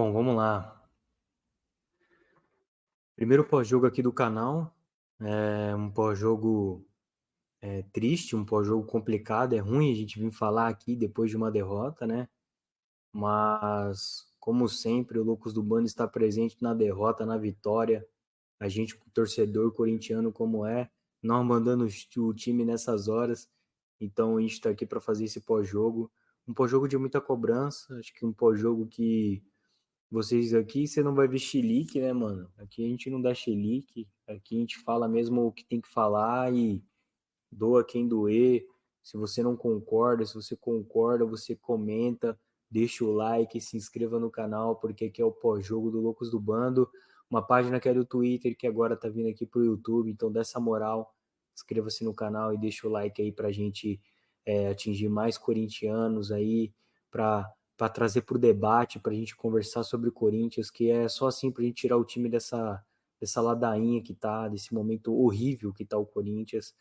Bom, vamos lá. Primeiro pós-jogo aqui do canal. É um pós-jogo triste, um pós-jogo complicado. É ruim a gente vir falar aqui depois de uma derrota, né? Mas, como sempre, o Loucos do Bando está presente na derrota, na vitória. A gente, torcedor corintiano como é, nós mandando o time nessas horas. Então, a gente está aqui para fazer esse pós-jogo. Um pós-jogo de muita cobrança. Acho que um pós-jogo que vocês aqui, você não vai ver chilique, né, mano? Aqui a gente não dá chilique, aqui a gente fala mesmo o que tem que falar e doa quem doer. Se você não concorda, se você concorda, você comenta, deixa o like, se inscreva no canal, porque aqui é o pós-jogo do Loucos do Bando, uma página que é do Twitter, que agora tá vindo aqui pro YouTube, então dessa moral, inscreva-se no canal e deixa o like aí pra gente atingir mais corintianos aí, para trazer para o debate, para a gente conversar sobre o Corinthians, que é só assim para a gente tirar o time dessa ladainha que tá, desse momento horrível que tá o Corinthians.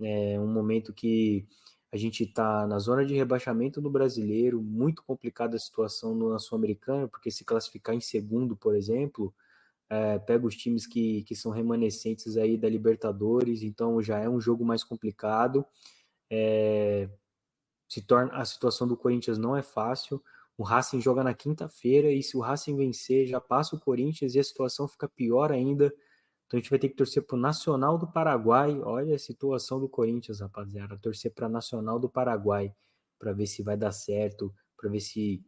É um momento que a gente está na zona de rebaixamento do brasileiro, muito complicada a situação no Sul-Americano, porque se classificar em segundo, por exemplo, pega os times que são remanescentes aí da Libertadores, então já é um jogo mais complicado. A situação do Corinthians não é fácil. O Racing joga na quinta-feira e se o Racing vencer, já passa o Corinthians e a situação fica pior ainda. Então a gente vai ter que torcer para o Nacional do Paraguai. Olha a situação do Corinthians, rapaziada. Torcer para Nacional do Paraguai para ver se vai dar certo, para ver se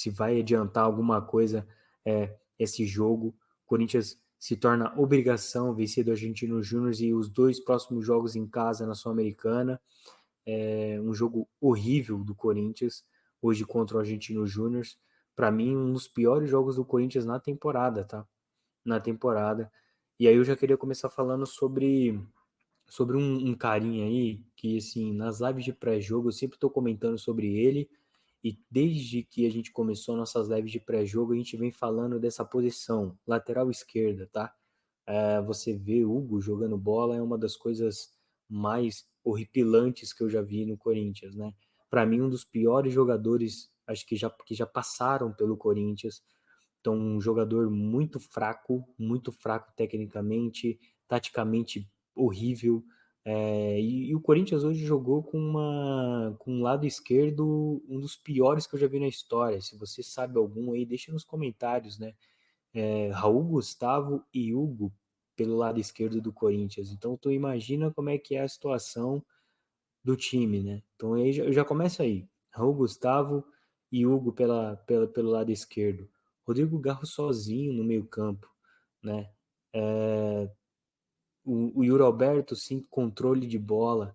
vai adiantar alguma coisa esse jogo. O Corinthians se torna obrigação vencer do Argentino Júnior e os dois próximos jogos em casa na Sul-Americana. Um jogo horrível do Corinthians, hoje contra o Argentino Júnior. Para mim, um dos piores jogos do Corinthians na temporada, tá? Na temporada. E aí eu já queria começar falando sobre um carinha aí, que assim, nas lives de pré-jogo eu sempre estou comentando sobre ele, e desde que a gente começou nossas lives de pré-jogo, a gente vem falando dessa posição, lateral esquerda, tá? Você vê Hugo jogando bola é uma das coisas mais horripilantes que eu já vi no Corinthians, né? Para mim, um dos piores jogadores, acho que já passaram pelo Corinthians. Então, um jogador muito fraco tecnicamente, taticamente horrível. E o Corinthians hoje jogou com um lado esquerdo, um dos piores que eu já vi na história. Se você sabe algum aí, deixa nos comentários, né? Raul Gustavo e Hugo pelo lado esquerdo do Corinthians. Então, tu imagina como é que é a situação do time, né? Então, aí já começa aí. Raul Gustavo e Hugo pelo lado esquerdo. Rodrigo Garro sozinho no meio-campo, né? É, o Yuri Alberto sem controle de bola.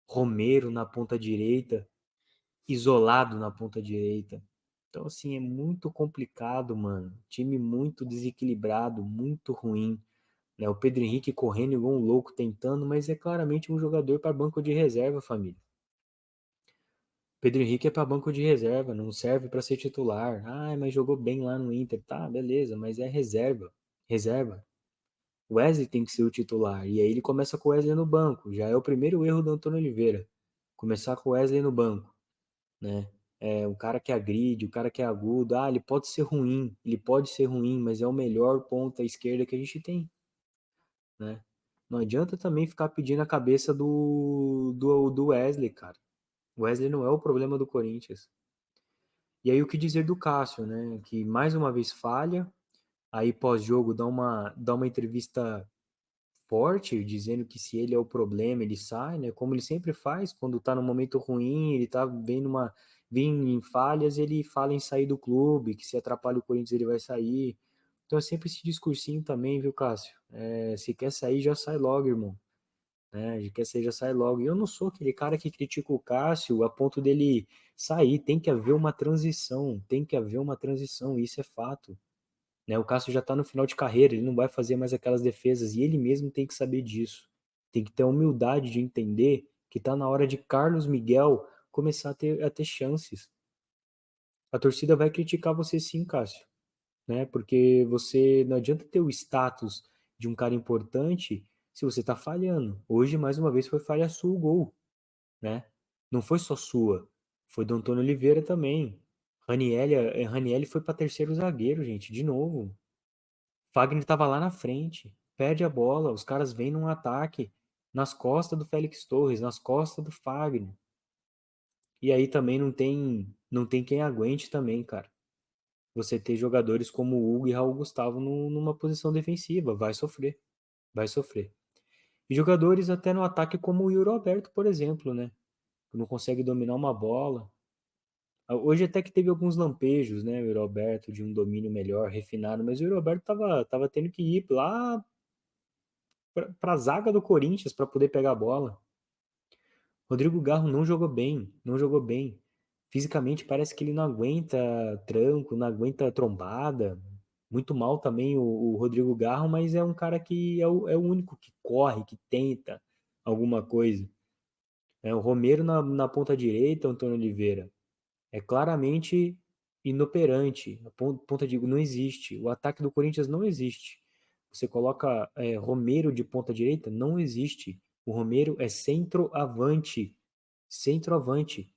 Romero na ponta direita, isolado na ponta direita. Então, assim, é muito complicado, mano. Time muito desequilibrado, muito ruim. Né? O Pedro Henrique correndo igual um louco tentando, mas é claramente um jogador para banco de reserva, família. Pedro Henrique é para banco de reserva, não serve para ser titular. Ah, mas jogou bem lá no Inter. Tá, beleza, mas é reserva. Reserva. O Wesley tem que ser o titular. E aí ele começa com o Wesley no banco. Já é o primeiro erro do Antônio Oliveira. Começar com o Wesley no banco, né? O cara que agride, o cara que é agudo. Ah, ele pode ser ruim, mas é o melhor ponta esquerda que a gente tem, né? Não adianta também ficar pedindo a cabeça do Wesley, cara. O Wesley não é o problema do Corinthians. E aí o que dizer do Cássio, né? Que mais uma vez falha, aí pós-jogo dá uma entrevista forte, dizendo que se ele é o problema, ele sai, né? Como ele sempre faz, quando tá no momento ruim, ele tá vem em falhas, ele fala em sair do clube, que se atrapalha o Corinthians ele vai sair. Então é sempre esse discursinho também, viu, Cássio? Se quer sair, já sai logo, irmão. Né? De quer sair, já sai logo. E eu não sou aquele cara que critica o Cássio a ponto dele sair. Tem que haver uma transição, tem que haver uma transição, isso é fato. Né? O Cássio já está no final de carreira, ele não vai fazer mais aquelas defesas e ele mesmo tem que saber disso. Tem que ter a humildade de entender que está na hora de Carlos Miguel começar a ter chances. A torcida vai criticar você sim, Cássio, né? Porque você não adianta ter o status de um cara importante se você está falhando. Hoje, mais uma vez, foi falha sua o gol, né? Não foi só sua, foi do Antônio Oliveira também. Ranielli foi para terceiro zagueiro, gente, de novo. Fagner tava lá na frente, perde a bola, os caras vêm num ataque nas costas do Félix Torres, nas costas do Fagner. E aí também não tem quem aguente também, cara. Você ter jogadores como o Hugo e Raul Gustavo numa posição defensiva, vai sofrer, vai sofrer. E jogadores até no ataque como o Yuri Alberto, por exemplo, né? Que não consegue dominar uma bola. Hoje até que teve alguns lampejos, né, o Yuri Alberto, de um domínio melhor, refinado, mas o Yuri Alberto tava tendo que ir lá para a zaga do Corinthians para poder pegar a bola. Rodrigo Garro não jogou bem, não jogou bem. Fisicamente parece que ele não aguenta tranco, não aguenta trombada. Muito mal também o Rodrigo Garro, mas é um cara que é o único que corre, que tenta alguma coisa. O Romero na ponta direita, Antônio Oliveira, é claramente inoperante. A ponta de não existe. O ataque do Corinthians não existe. Você coloca Romero de ponta direita, não existe. O Romero é centroavante. Centroavante.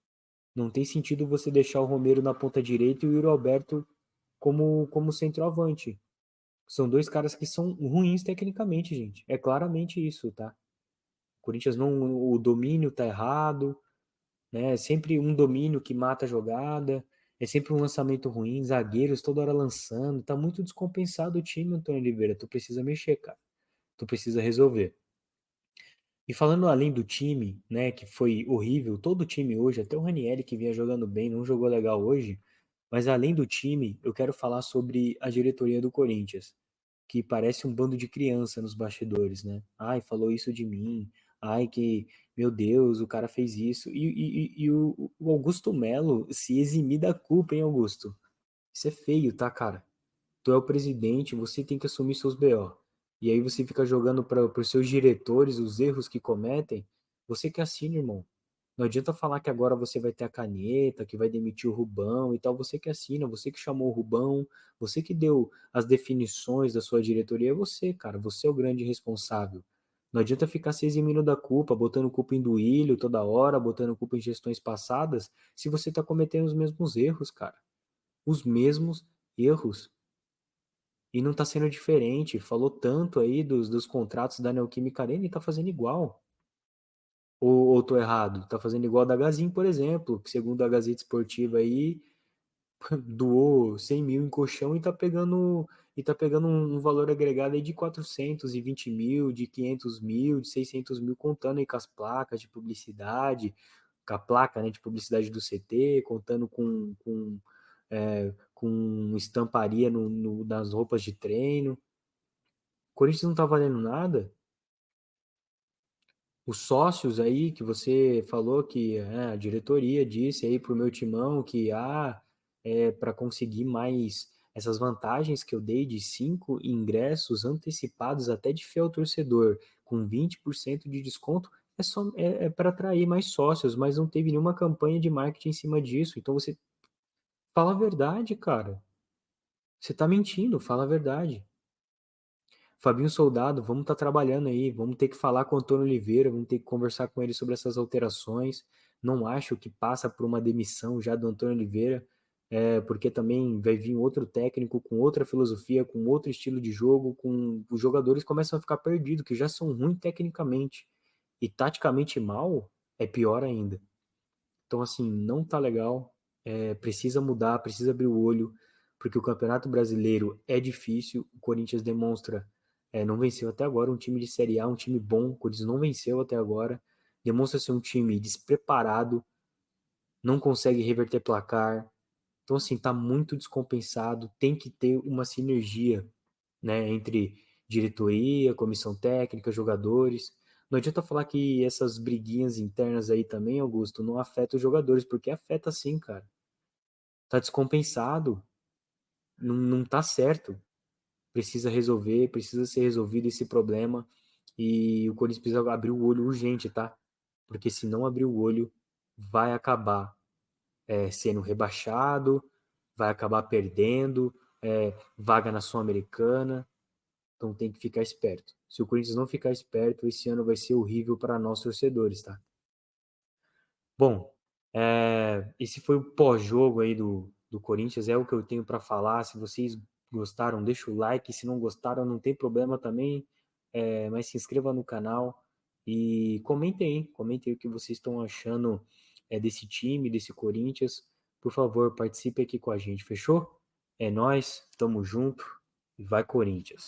Não tem sentido você deixar o Romero na ponta direita e o Yuri Alberto como centroavante. São dois caras que são ruins tecnicamente, gente. É claramente isso, tá? O Corinthians não. O domínio tá errado, né? É sempre um domínio que mata a jogada, é sempre um lançamento ruim, zagueiros toda hora lançando, tá muito descompensado o time, Antônio Oliveira. Tu precisa mexer, cara. Tu precisa resolver. E falando além do time, né, que foi horrível, todo o time hoje, até o Ranieri que vinha jogando bem, não jogou legal hoje, mas além do time, eu quero falar sobre a diretoria do Corinthians, que parece um bando de criança nos bastidores, né? Ai, falou isso de mim. Ai, que, meu Deus, o cara fez isso. E o Augusto Melo se eximir da culpa, hein, Augusto? Isso é feio, tá, cara? Tu é o presidente, você tem que assumir seus BO. E aí você fica jogando para os seus diretores os erros que cometem. Você que assina, irmão. Não adianta falar que agora você vai ter a caneta, que vai demitir o Rubão e tal. Você que assina, você que chamou o Rubão, você que deu as definições da sua diretoria, é você, cara. Você é o grande responsável. Não adianta ficar se eximindo da culpa, botando culpa em Duílio toda hora, botando culpa em gestões passadas, se você está cometendo os mesmos erros, cara. Os mesmos erros. E não tá sendo diferente. Falou tanto aí dos contratos da Neoquímica Arena e tá fazendo igual. Ou tô errado? Tá fazendo igual da Gazin, por exemplo, que segundo a Gazeta Esportiva aí, doou 100 mil em colchão e tá pegando um valor agregado aí de 420 mil, de 500 mil, de 600 mil, contando aí com as placas de publicidade, com a placa, né, de publicidade do CT, contando com estamparia nas roupas de treino. O Corinthians não tá valendo nada. Os sócios aí que você falou que a diretoria disse aí pro meu timão que para conseguir mais essas vantagens que eu dei de 5 ingressos antecipados até de fiel torcedor com 20% de desconto é para atrair mais sócios, mas não teve nenhuma campanha de marketing em cima disso. Então você fala a verdade, cara. Você tá mentindo, fala a verdade. Fabinho Soldado, vamos estar trabalhando aí, vamos ter que falar com o Antônio Oliveira, vamos ter que conversar com ele sobre essas alterações. Não acho que passa por uma demissão já do Antônio Oliveira, porque também vai vir outro técnico com outra filosofia, com outro estilo de jogo, com os jogadores começam a ficar perdidos, que já são ruins tecnicamente e taticamente mal, é pior ainda. Então, assim, não tá legal. Precisa mudar, precisa abrir o olho, porque o Campeonato Brasileiro é difícil. O Corinthians demonstra, não venceu até agora um time de Série A, um time bom. O Corinthians não venceu até agora. Demonstra ser um time despreparado, não consegue reverter placar. Então, assim, tá muito descompensado. Tem que ter uma sinergia, né, entre diretoria, comissão técnica, jogadores. Não adianta falar que essas briguinhas internas aí também, Augusto, não afetam os jogadores, porque afeta sim, cara. Tá descompensado, não tá certo. Precisa resolver, precisa ser resolvido esse problema. E o Corinthians precisa abrir o olho urgente, tá? Porque se não abrir o olho, vai acabar sendo rebaixado, vai acabar perdendo vaga na Sul-Americana. Então tem que ficar esperto. Se o Corinthians não ficar esperto, esse ano vai ser horrível para nós torcedores, tá? Bom, esse foi o pós-jogo aí do Corinthians, é o que eu tenho para falar. Se vocês gostaram, deixa o like, se não gostaram, não tem problema também, mas se inscreva no canal e comentem aí o que vocês estão achando desse time, desse Corinthians. Por favor, participe aqui com a gente, fechou? É nóis, tamo junto e vai Corinthians!